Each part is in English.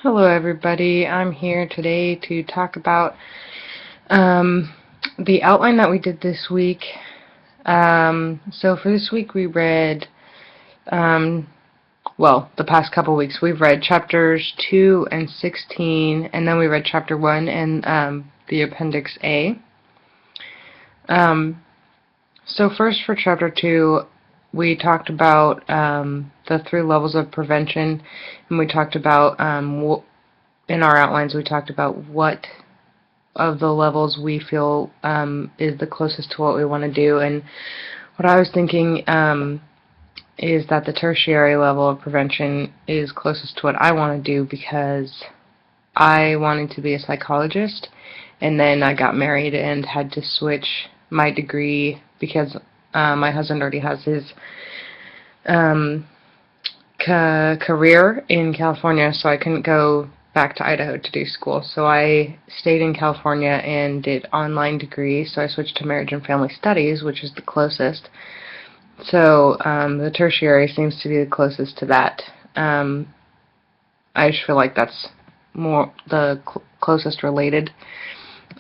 Hello everybody, I'm here today to talk about um, the outline that we did this week. So for this week we read, the past couple weeks we've read chapters 2 and 16, and then we read chapter 1 and the appendix A. So first for chapter 2, we talked about the 3 levels of prevention, and we talked about, in our outlines, we talked about what of the levels we feel is the closest to what we want to do. And what I was thinking is that the tertiary level of prevention is closest to what I want to do, because I wanted to be a psychologist, and then I got married and had to switch my degree because my husband already has his career in California, so I couldn't go back to Idaho to do school. So I stayed in California and did online degree, so I switched to marriage and family studies, which is the closest. So the tertiary seems to be the closest to that. I just feel like that's more the closest related.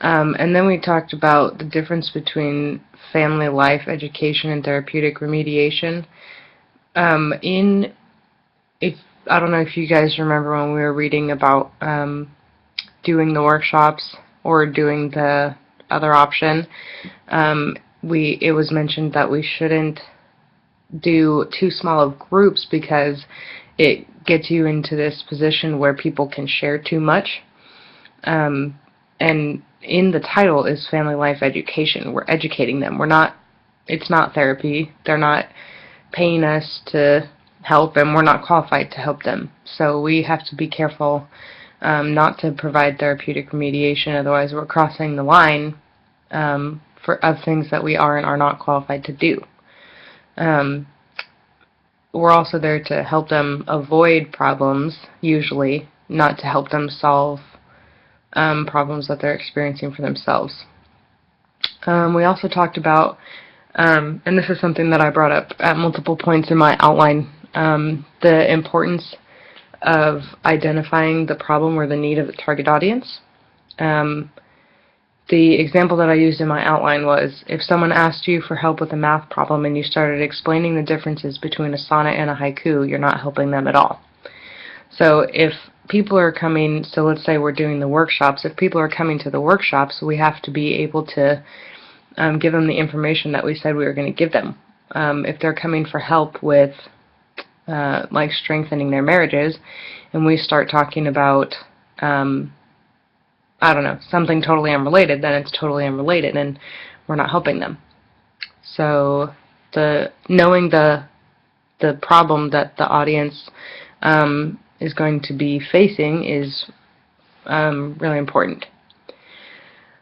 And then we talked about the difference between family life education and therapeutic remediation. I don't know if you guys remember when we were reading about doing the workshops or doing the other option. It was mentioned that we shouldn't do too small of groups because it gets you into this position where people can share too much. And in the title is Family Life Education. We're educating them. It's not therapy. They're not paying us to help, and we're not qualified to help them. So we have to be careful not to provide therapeutic remediation, otherwise we're crossing the line of things that we are and are not qualified to do. We're also there to help them avoid problems, usually, not to help them solve problems that they're experiencing for themselves. We also talked about, and this is something that I brought up at multiple points in my outline, the importance of identifying the problem or the need of the target audience. The example that I used in my outline was, if someone asked you for help with a math problem and you started explaining the differences between a sonnet and a haiku, you're not helping them at all. So if people are coming, so let's say we're doing the workshops, if people are coming to the workshops, we have to be able to give them the information that we said we were going to give them. If they're coming for help with like strengthening their marriages, and we start talking about I don't know, something totally unrelated, then it's totally unrelated and we're not helping them. So knowing the problem that the audience is going to be facing is really important.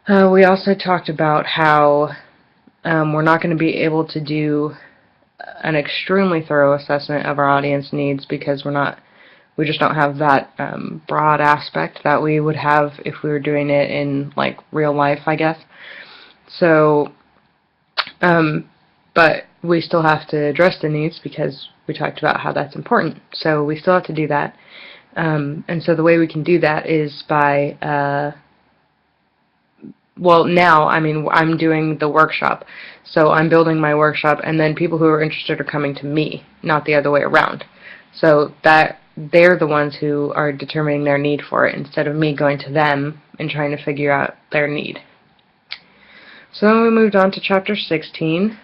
We also talked about how we're not going to be able to do an extremely thorough assessment of our audience needs because we just don't have that broad aspect that we would have if we were doing it in like real life, I guess. So, but we still have to address the needs because we talked about how that's important. So we still have to do that. And so the way we can do that is by now, I'm doing the workshop. So I'm building my workshop, and then people who are interested are coming to me, not the other way around. So that they're the ones who are determining their need for it, instead of me going to them and trying to figure out their need. So then we moved on to chapter 16,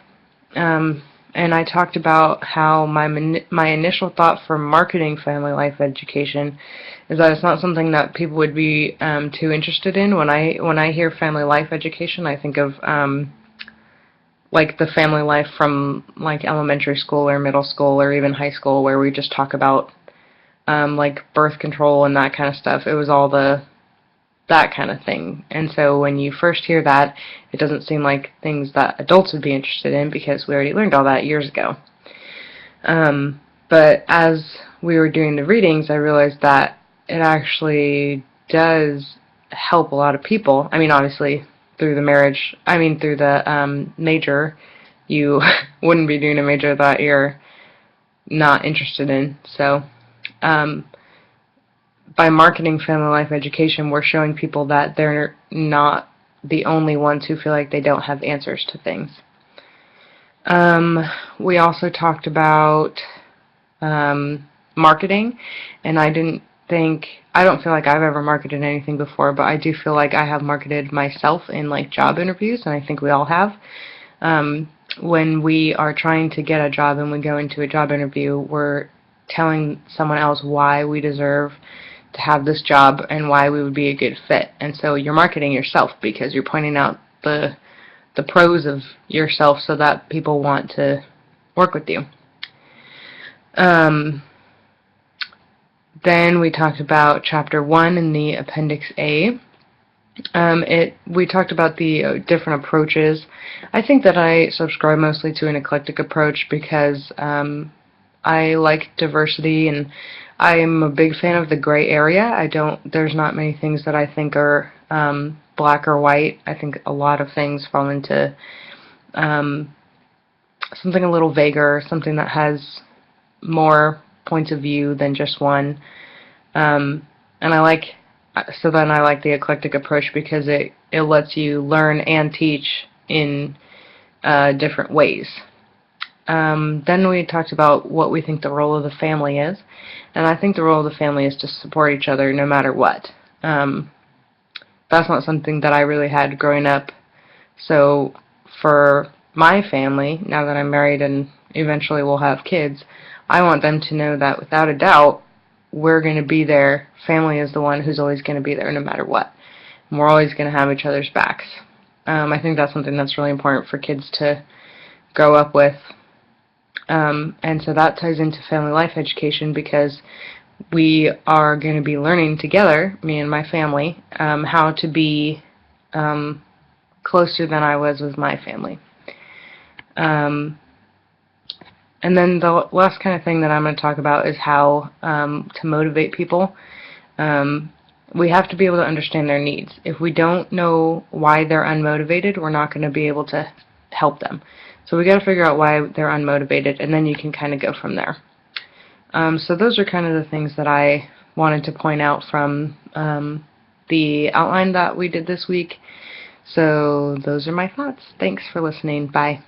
and I talked about how my initial thought for marketing family life education is that it's not something that people would be too interested in. When I hear family life education, I think of like the family life from like elementary school or middle school or even high school, where we just talk about like birth control and that kind of stuff. It was all that kind of thing. And so when you first hear that, it doesn't seem like things that adults would be interested in, because we already learned all that years ago. But as we were doing the readings, I realized that it actually does help a lot of people. I mean, obviously, through the major, you wouldn't be doing a major that you're not interested in. So, by marketing Family Life Education, we're showing people that they're not the only ones who feel like they don't have answers to things. We also talked about marketing, and I don't feel like I've ever marketed anything before, but I do feel like I have marketed myself in like job interviews, and I think we all have. When we are trying to get a job and we go into a job interview, we're telling someone else why we deserve to have this job and why we would be a good fit. And so you're marketing yourself because you're pointing out the pros of yourself so that people want to work with you. Then we talked about Chapter 1 in the Appendix A. We talked about the different approaches. I think that I subscribe mostly to an eclectic approach because I like diversity, and I am a big fan of the gray area. There's not many things that I think are black or white. I think a lot of things fall into something a little vaguer, something that has more points of view than just one. And I like the eclectic approach because it lets you learn and teach in different ways. Then we talked about what we think the role of the family is, and I think the role of the family is to support each other no matter what. That's not something that I really had growing up, so for my family, now that I'm married and eventually will have kids, I want them to know that without a doubt, we're going to be there. Family is the one who's always going to be there no matter what. And we're always going to have each other's backs. I think that's something that's really important for kids to grow up with. And so that ties into Family Life Education because we are going to be learning together, me and my family, how to be closer than I was with my family. And then the last kind of thing that I'm going to talk about is how to motivate people. We have to be able to understand their needs. If we don't know why they're unmotivated, we're not going to be able to help them. So we got to figure out why they're unmotivated, and then you can kind of go from there. So those are kind of the things that I wanted to point out from the outline that we did this week. So those are my thoughts. Thanks for listening. Bye.